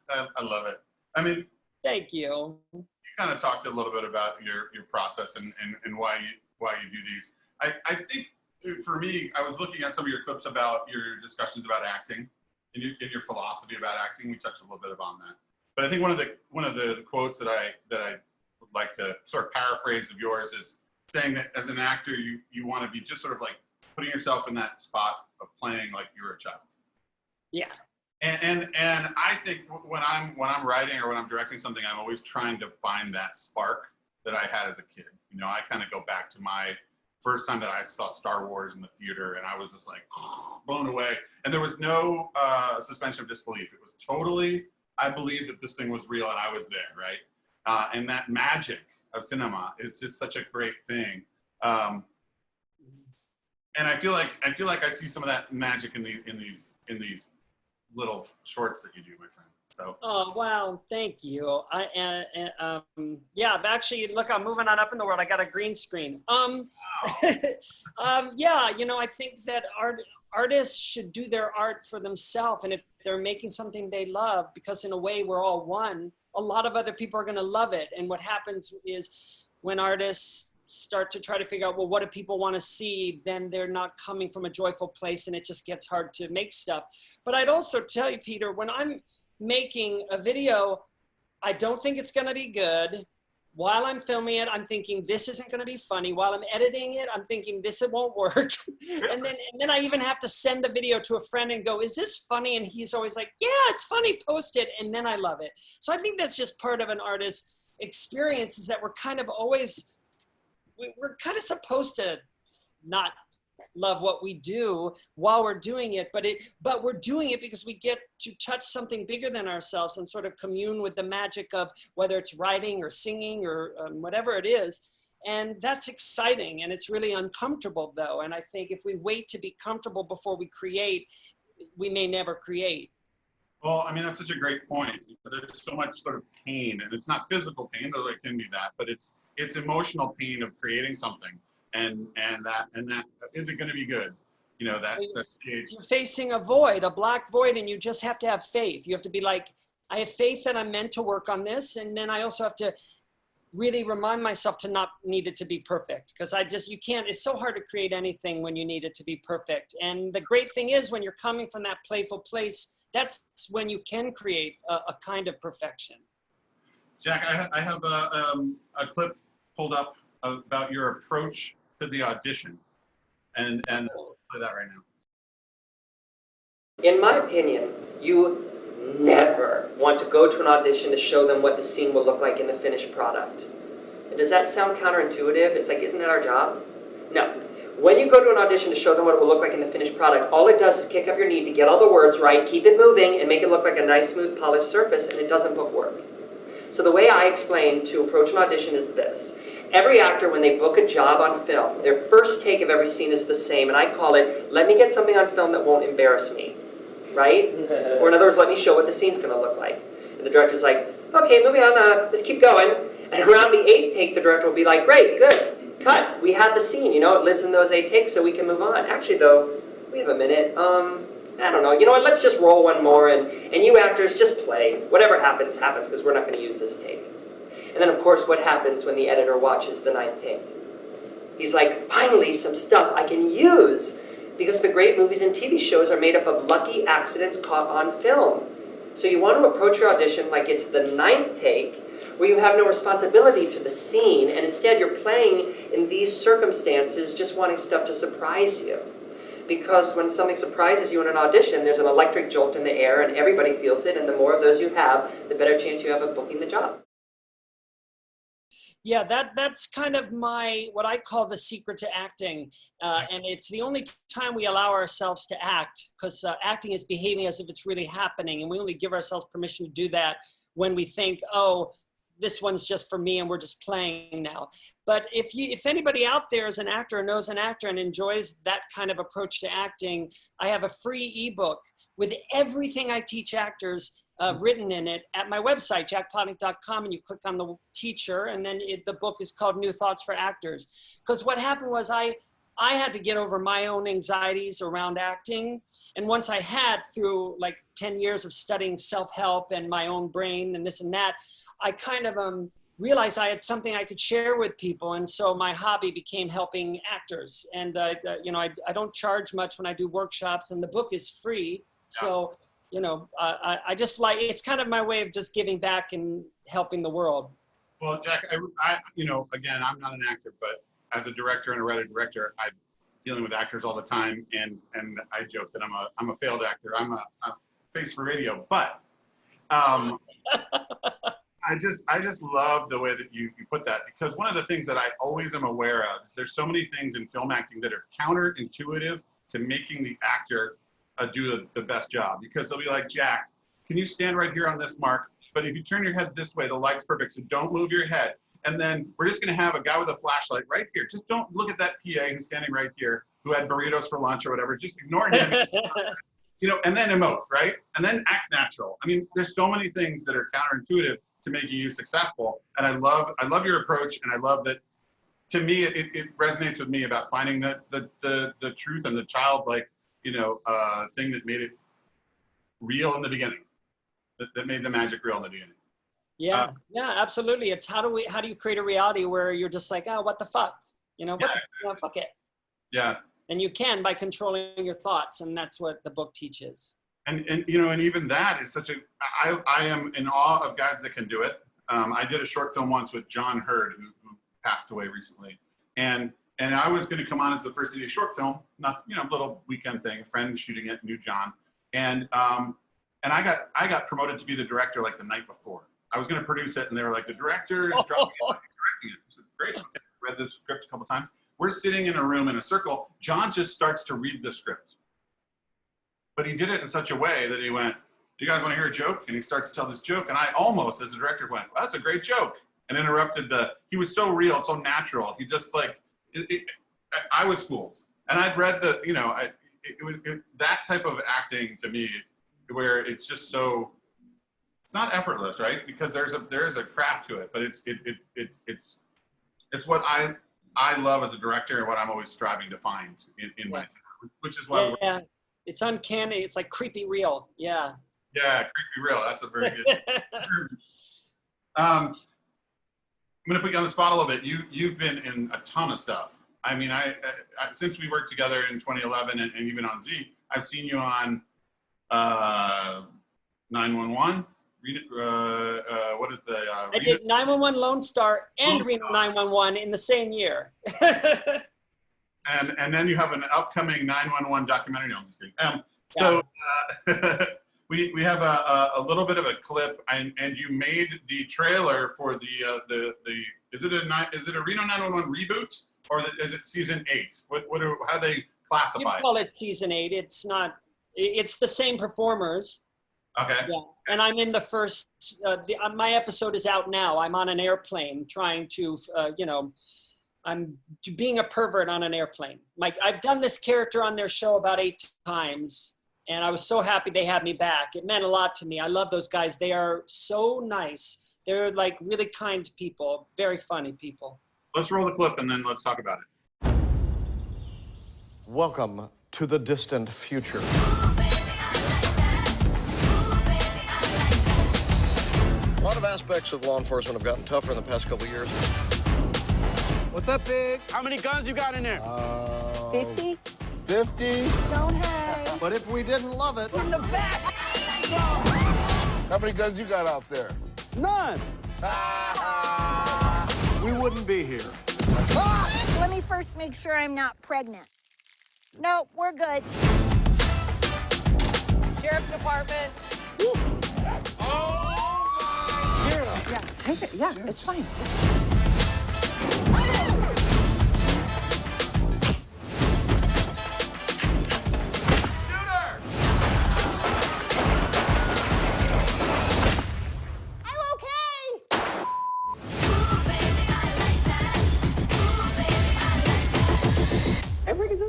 I love it. I mean, thank you. You kind of talked a little bit about your process and why you do these. I think for me, I was looking at some of your clips about your discussions about acting and your philosophy about acting. We touched a little bit upon that. But I think one of the quotes that I would like to sort of paraphrase of yours is saying that as an actor, you want to be just sort of like putting yourself in that spot of playing like you're a child. Yeah. And I think when I'm writing or when I'm directing something, I'm always trying to find that spark that I had as a kid. You know, I kind of go back to my first time that I saw Star Wars in the theater, and I was just like blown away. And there was no suspension of disbelief. It was totally, I believed that this thing was real and I was there, right? And that magic of cinema is just such a great thing. And I feel like I see some of that magic in these little shorts that you do, my friend. So. Oh wow, thank you. Yeah, actually, look, I'm moving on up in the world. I got a green screen. Yeah, you know, I think that artists should do their art for themselves, and if they're making something they love, because in a way we're all one, a lot of other people are going to love it. And what happens is when artists start to try to figure out, well, what do people want to see, then they're not coming from a joyful place, and it just gets hard to make stuff. But I'd also tell you, Peter, when I'm making a video, I don't think it's going to be good. While I'm filming it, I'm thinking this isn't going to be funny. While I'm editing it, I'm thinking this it won't work. and then I even have to send the video to a friend and go, is this funny? And he's always like, yeah, it's funny, post it. And then I love it. So I think that's just part of an artist's experience, is that we're kind of always, we're kind of supposed to not love what we do while we're doing it, but we're doing it because we get to touch something bigger than ourselves and sort of commune with the magic of whether it's writing or singing or whatever it is. And that's exciting, and it's really uncomfortable though. And I think if we wait to be comfortable before we create, we may never create. Well, I mean, that's such a great point, because there's so much sort of pain, and it's not physical pain, though it can be that, but it's emotional pain of creating something. And that is it going to be good? You know, that's stage. You're facing a void, a black void, and you just have to have faith. You have to be like, I have faith that I'm meant to work on this, and then I also have to really remind myself to not need it to be perfect, because you can't. It's so hard to create anything when you need it to be perfect. And the great thing is, when you're coming from that playful place, that's when you can create a kind of perfection. Jack, I have a clip pulled up about your approach to the audition, and let's play that right now. In my opinion, you never want to go to an audition to show them what the scene will look like in the finished product. And does that sound counterintuitive? It's like, isn't that our job? No. When you go to an audition to show them what it will look like in the finished product, all it does is kick up your knee to get all the words right, keep it moving, and make it look like a nice, smooth, polished surface, and it doesn't book work. So the way I explain to approach an audition is this. Every actor, when they book a job on film, their first take of every scene is the same, and I call it, let me get something on film that won't embarrass me, right? Or in other words, let me show what the scene's going to look like. And the director's like, okay, moving on, let's keep going. And around the 8th take, the director will be like, great, good, cut. We had the scene, you know, it lives in those 8 takes, so we can move on. Actually, though, we have a minute. I don't know. You know what? Let's just roll one more, and you actors just play. Whatever happens, happens, because we're not going to use this take. And then, of course, what happens when the editor watches the 9th take? He's like, finally, some stuff I can use, because the great movies and TV shows are made up of lucky accidents caught on film. So you want to approach your audition like it's the 9th take, where you have no responsibility to the scene, and instead you're playing in these circumstances, just wanting stuff to surprise you. Because when something surprises you in an audition, there's an electric jolt in the air, and everybody feels it, and the more of those you have, the better chance you have of booking the job. Yeah, that's kind of what I call the secret to acting. And it's the only time we allow ourselves to act, because acting is behaving as if it's really happening. And we only give ourselves permission to do that when we think, oh, this one's just for me and we're just playing now. But if anybody out there is an actor or knows an actor and enjoys that kind of approach to acting, I have a free ebook with everything I teach actors written in it at my website, jackplotnick.com, and you click on the teacher, and then the book is called New Thoughts for Actors. Because what happened was I had to get over my own anxieties around acting. And once I had, through like 10 years of studying self-help and my own brain and this and that, I kind of realized I had something I could share with people. And so my hobby became helping actors. And you know, I don't charge much when I do workshops, and the book is free. So, you know, I just like, it's kind of my way of just giving back and helping the world. Well, Jack, I you know, again, I'm not an actor, but as a director and a writer-director, I'm dealing with actors all the time, and I joke that I'm a failed actor. I'm a face for radio, but I just love the way that you put that, because one of the things that I always am aware of is there's so many things in film acting that are counterintuitive to making the actor do the best job. Because they'll be like, Jack, can you stand right here on this mark? But if you turn your head this way, the light's perfect, so don't move your head. And then we're just gonna have a guy with a flashlight right here. Just don't look at that PA who's standing right here, who had burritos for lunch or whatever. Just ignore him. You know, and then emote, right? And then act natural. I mean, there's so many things that are counterintuitive to making you successful. And I love your approach, and I love that. To me, it resonates with me about finding the truth and the childlike, you know, thing that made it real in the beginning, that made the magic real in the beginning. Yeah, yeah, absolutely. It's how do you create a reality where you're just like, oh, what the fuck, you know, fuck it. Yeah. And you can by controlling your thoughts, and that's what the book teaches. And you know, and even that is such a, I am in awe of guys that can do it. I did a short film once with John Hurd, who passed away recently, and I was going to come on as the first to do a short film, not, you know, little weekend thing. A friend shooting it knew John, and I got promoted to be the director like the night before. I was going to produce it, and they were like, the director is dropping it, directing it. I said, great. Okay. Read the script a couple times. We're sitting in a room in a circle. John just starts to read the script. But he did it in such a way that he went, do you guys want to hear a joke? And he starts to tell this joke. And I almost, as the director, went, well, that's a great joke. And interrupted he was so real, so natural. He just like, I was fooled. And I'd read you know, that type of acting to me, where it's just so, it's not effortless, right? Because there is a craft to it, but it's what I love as a director, and what I'm always striving to find in my time, which is why it's uncanny. It's like creepy real. Yeah. Yeah, creepy real. That's a very good term. I'm gonna put you on the spot a little bit. You've been in a ton of stuff. I mean, I since we worked together in 2011 and even on Z, I've seen you on 911. What is the? I did 911 Lone Star and Reno 911 in the same year. And then you have an upcoming 911 documentary. No, I'm just kidding. So we have a little bit of a clip, and you made the trailer for the is it a Reno 911 reboot, or is it season 8? How do they classify it? You call it season 8. It's not. It's the same performers. Okay. Yeah, and I'm in the first. My episode is out now. I'm on an airplane trying to, I'm being a pervert on an airplane. I've done this character on their show about 8 times, and I was so happy they had me back. It meant a lot to me. I love those guys. They are so nice. They're like really kind people, very funny people. Let's roll the clip and then let's talk about it. Welcome to the distant future. A lot of aspects of law enforcement have gotten tougher in the past couple of years. What's up, Biggs? How many guns you got in there? 50? 50. Don't hang. But if we didn't love it... From the back. How many guns you got out there? None. We wouldn't be here. Let me first make sure I'm not pregnant. No, we're good. Sheriff's Department. Yeah, take it. Yeah, it's fine.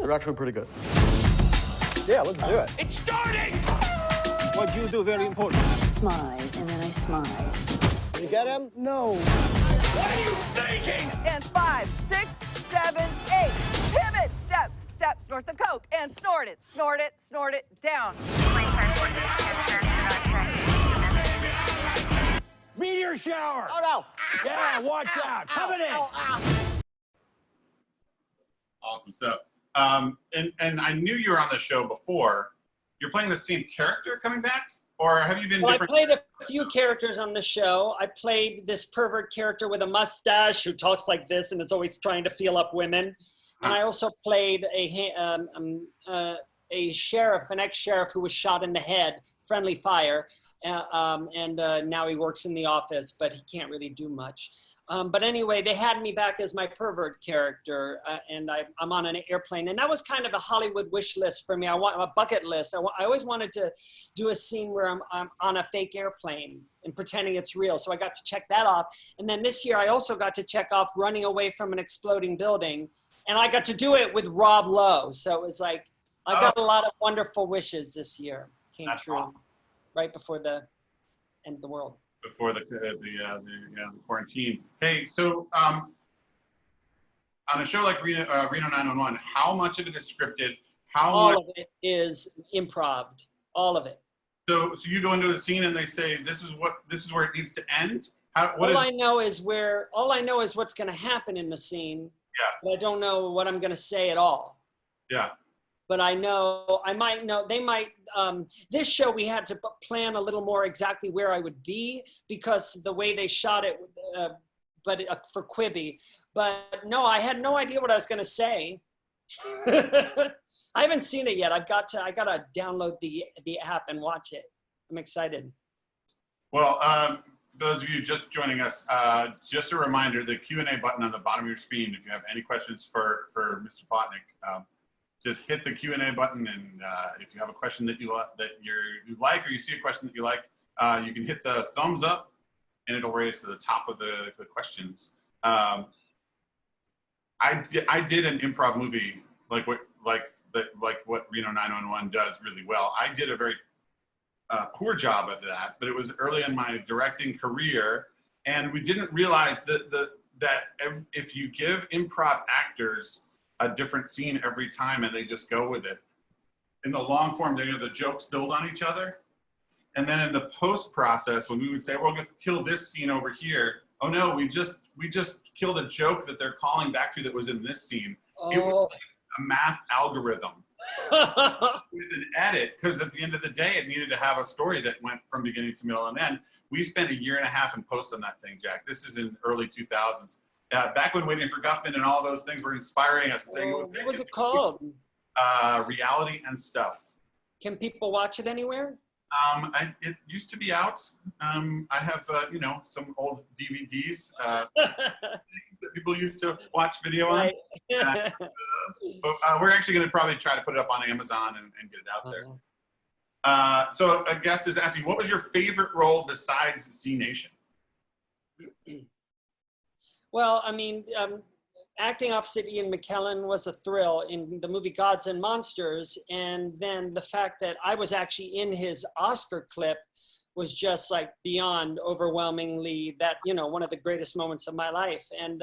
They're actually pretty good. Yeah, let's do it. It's starting! What you do very important. Smize, and then I smize. You get him? No. What are you thinking? And 5, 6, 7, 8. Pivot, step, step, snort the coke, and snort it, down. Meteor shower. Oh, no. Yeah, watch out. Coming in. Awesome stuff. And I knew you were on the show before. You're playing the same character coming back? Or have you been different? I played a few characters on the show. I played this pervert character with a mustache who talks like this and is always trying to feel up women. And I also played a sheriff, an ex-sheriff who was shot in the head, friendly fire. Now he works in the office, but he can't really do much. But anyway, they had me back as my pervert character, and I'm on an airplane. And that was kind of a Hollywood wish list for me. I want a bucket list. I always wanted to do a scene where I'm on a fake airplane and pretending it's real. So I got to check that off. And then this year, I also got to check off running away from an exploding building. And I got to do it with Rob Lowe. So it was like, I got a lot of wonderful wishes this year. Came true right before the end of the world. Before the quarantine. Hey, so on a show like Reno 911, how much of it is scripted? All of it is improv. All of it. So you go into the scene and they say, this is where it needs to end? All I know is what's going to happen in the scene. Yeah. But I don't know what I'm going to say at all. Yeah. But I might know, they might, this show we had to plan a little more exactly where I would be because the way they shot it, for Quibi. But no, I had no idea what I was going to say. I haven't seen it yet. I gotta download the app and watch it. I'm excited. Well, for those of you just joining us, just a reminder, the Q&A button on the bottom of your screen, if you have any questions for Mr. Plotnick, just hit the Q&A button, and if you have a question that you like, or you see a question that you like, you can hit the thumbs up, and it'll raise to the top of the questions. I did an improv movie like what Reno 911 does really well. I did a very poor job of that, but it was early in my directing career, and we didn't realize that if you give improv actors a different scene every time and they just go with it, in the long form, the jokes build on each other. And then in the post process, when we would say, we're going to kill this scene over here, oh no, we just killed a joke that they're calling back to that was in this scene. Oh. It was like a math algorithm with an edit, because at the end of the day, it needed to have a story that went from beginning to middle and end. We spent 1.5 years in post on that thing, Jack. This is in early 2000s. Back when Waiting for Guffman and all those things were inspiring us. What was it called? Reality and Stuff. Can people watch it anywhere? It used to be out. I have, some old DVDs that people used to watch video on. But we're actually going to probably try to put it up on Amazon and get it out there. So a guest is asking, what was your favorite role besides C Nation? Well, I mean, acting opposite Ian McKellen was a thrill in the movie Gods and Monsters. And then the fact that I was actually in his Oscar clip was just like beyond overwhelmingly that, you know, one of the greatest moments of my life. And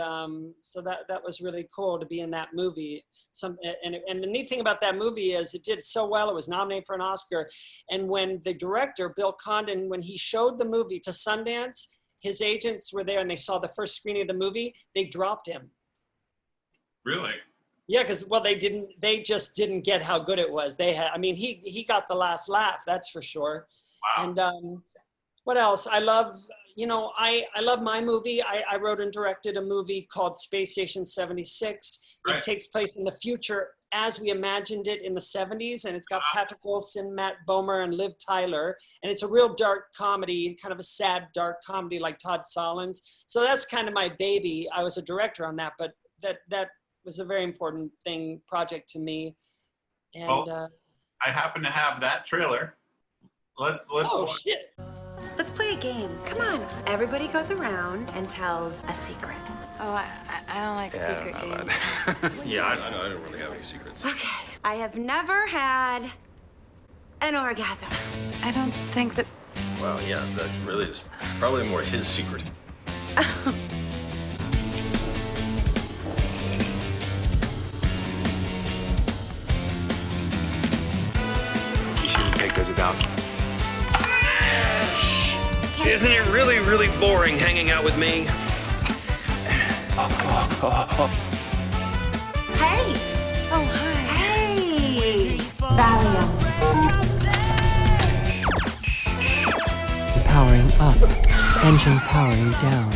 so that was really cool to be in that movie. And the neat thing about that movie is it did so well, it was nominated for an Oscar. And when the director, Bill Condon, when he showed the movie to Sundance, his agents were there and they saw the first screening of the movie, they dropped him. Really? Yeah, because, well, they just didn't get how good it was. He got the last laugh, that's for sure. Wow. And what else? I love, I love my movie. I wrote and directed a movie called Space Station 76. Right. It takes place in the future as we imagined it in the 70s. And it's got Patrick Wilson, Matt Bomer, and Liv Tyler. And it's a real dark comedy, kind of a sad, dark comedy like Todd Solondz. So that's kind of my baby. I was a director on that, but that was a very important project to me. And I happen to have that trailer. Let's shit. Let's play a game. Come on. Everybody goes around and tells a secret. Oh, I don't like secret games. Yeah, I don't really have any secrets. Okay. I have never had an orgasm. I don't think that... Well, yeah, that really is probably more his secret. You shouldn't take those without. Isn't it really, really boring hanging out with me? Hey! Oh, hi. Hey! Valium. Powering up. Engine powering down.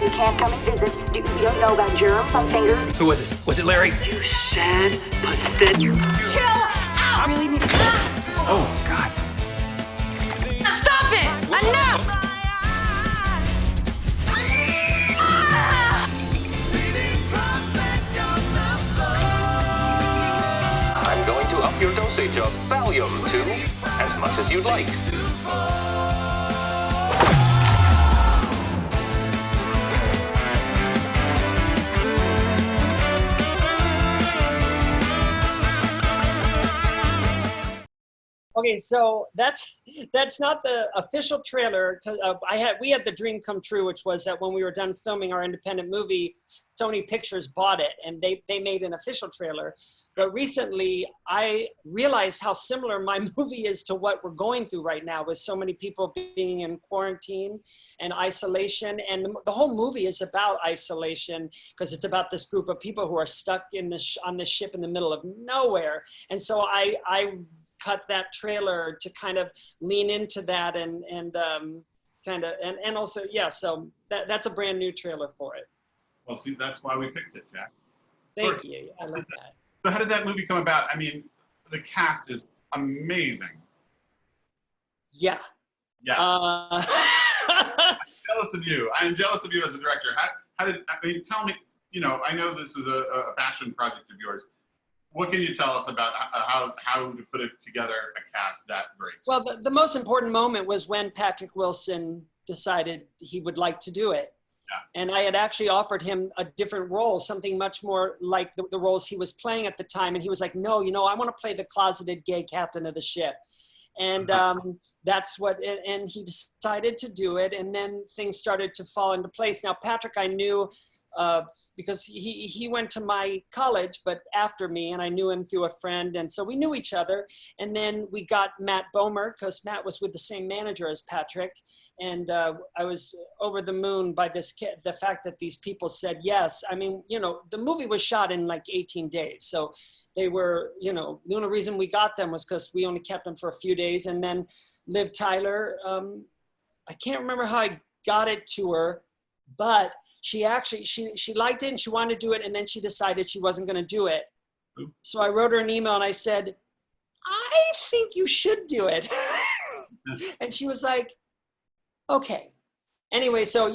You can't come and visit. You don't know about germs on fingers. Who was it? Was it Larry? You sad, pathetic. Chill out! I really need to... Oh, God. Stop it! Enough! I'm going to up your dosage of Valium to as much as you'd like. Okay, so that's not the official trailer. Cause we had the dream come true, which was that when we were done filming our independent movie, Sony Pictures bought it and they made an official trailer. But recently, I realized how similar my movie is to what we're going through right now, with so many people being in quarantine and isolation. And the whole movie is about isolation because it's about this group of people who are stuck on this ship in the middle of nowhere. And so I cut that trailer to kind of lean into that and also, yeah, so that's a brand new trailer for it. Well, see, that's why we picked it, Jack. Thank you. I love that. So how did that movie come about? I mean, the cast is amazing. Yeah. Yeah. I'm jealous of you. I am jealous of you as a director. Tell me, I know this was a passion project of yours. What can you tell us about how to put it together, a cast that great? Well, the most important moment was when Patrick Wilson decided he would like to do it. Yeah. And I had actually offered him a different role, something much more like the roles he was playing at the time. And he was like, no, I want to play the closeted gay captain of the ship. And that's what, and he decided to do it. And then things started to fall into place. Now, Patrick, I knew because he went to my college, but after me, and I knew him through a friend. And so we knew each other. And then we got Matt Bomer, because Matt was with the same manager as Patrick. And I was over the moon by the fact that these people said yes. I mean, the movie was shot in like 18 days. So they were, the only reason we got them was because we only kept them for a few days. And then Liv Tyler, I can't remember how I got it to her, but she actually, she liked it and she wanted to do it. And then she decided she wasn't going to do it. So I wrote her an email and I said, I think you should do it. And she was like, okay. Anyway, so,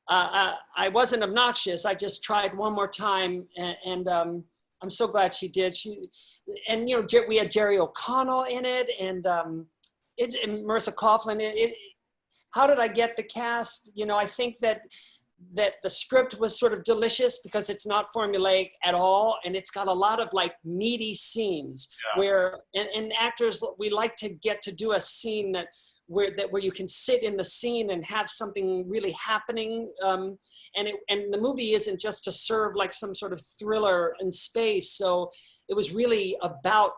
I wasn't obnoxious. I just tried one more time and I'm so glad she did. And we had Jerry O'Connell in it, and and Marissa Coughlan. How did I get the cast? I think that the script was sort of delicious because it's not formulaic at all, and it's got a lot of like meaty scenes where and actors, we like to get to do a scene where you can sit in the scene and have something really happening, and the movie isn't just to serve like some sort of thriller in space. So it was really about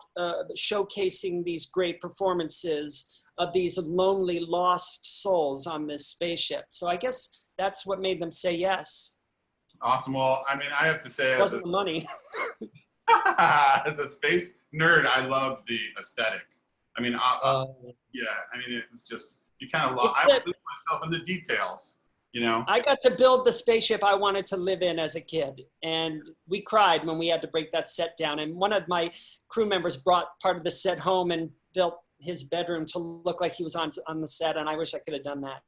showcasing these great performances of these lonely, lost souls on this spaceship. So I guess that's what made them say yes. Awesome. Well, I mean, I have to say, Wasn't the money. as a space nerd, I loved the aesthetic. I mean, yeah. I mean, it was just, you kind of lost. I would lose myself in the details. I got to build the spaceship I wanted to live in as a kid, and we cried when we had to break that set down. And one of my crew members brought part of the set home and built his bedroom to look like he was on the set, and I wish I could have done that.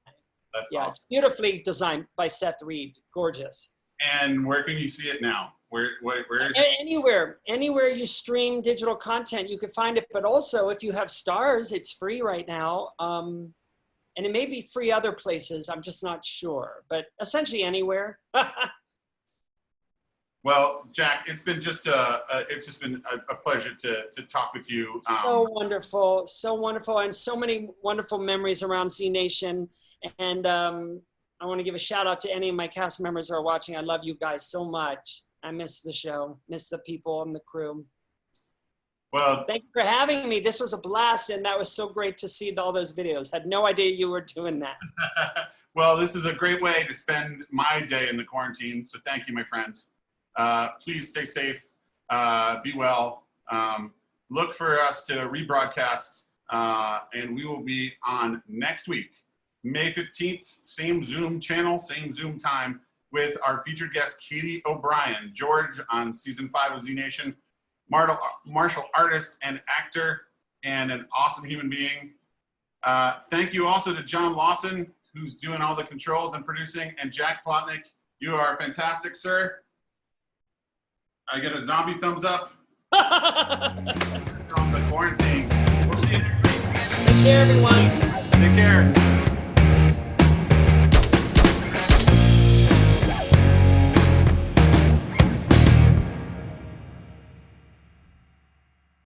That's awesome. It's beautifully designed by Seth Reed. Gorgeous. And where can you see it now? Where is it? Anywhere you stream digital content, you can find it. But also, if you have Stars, it's free right now. And it may be free other places. I'm just not sure. But essentially anywhere. Well, Jack, it's been just a pleasure to talk with you. So wonderful, and so many wonderful memories around Z Nation. And I want to give a shout out to any of my cast members who are watching. I love you guys so much. I miss the show, miss the people and the crew. Well, thank you for having me. This was a blast, and that was so great to see all those videos. Had no idea you were doing that. Well, this is a great way to spend my day in the quarantine. So thank you, my friend. Please stay safe, be well. Look for us to rebroadcast, and we will be on next week, May 15th, same Zoom channel, same Zoom time, with our featured guest, Katie O'Brien, George on season 5 of Z Nation, martial artist and actor, and an awesome human being. Thank you also to John Lawson, who's doing all the controls and producing, and Jack Plotnick. You are fantastic, sir. I get a zombie thumbs up from the quarantine. We'll see you next week. Take care, everyone. Take care.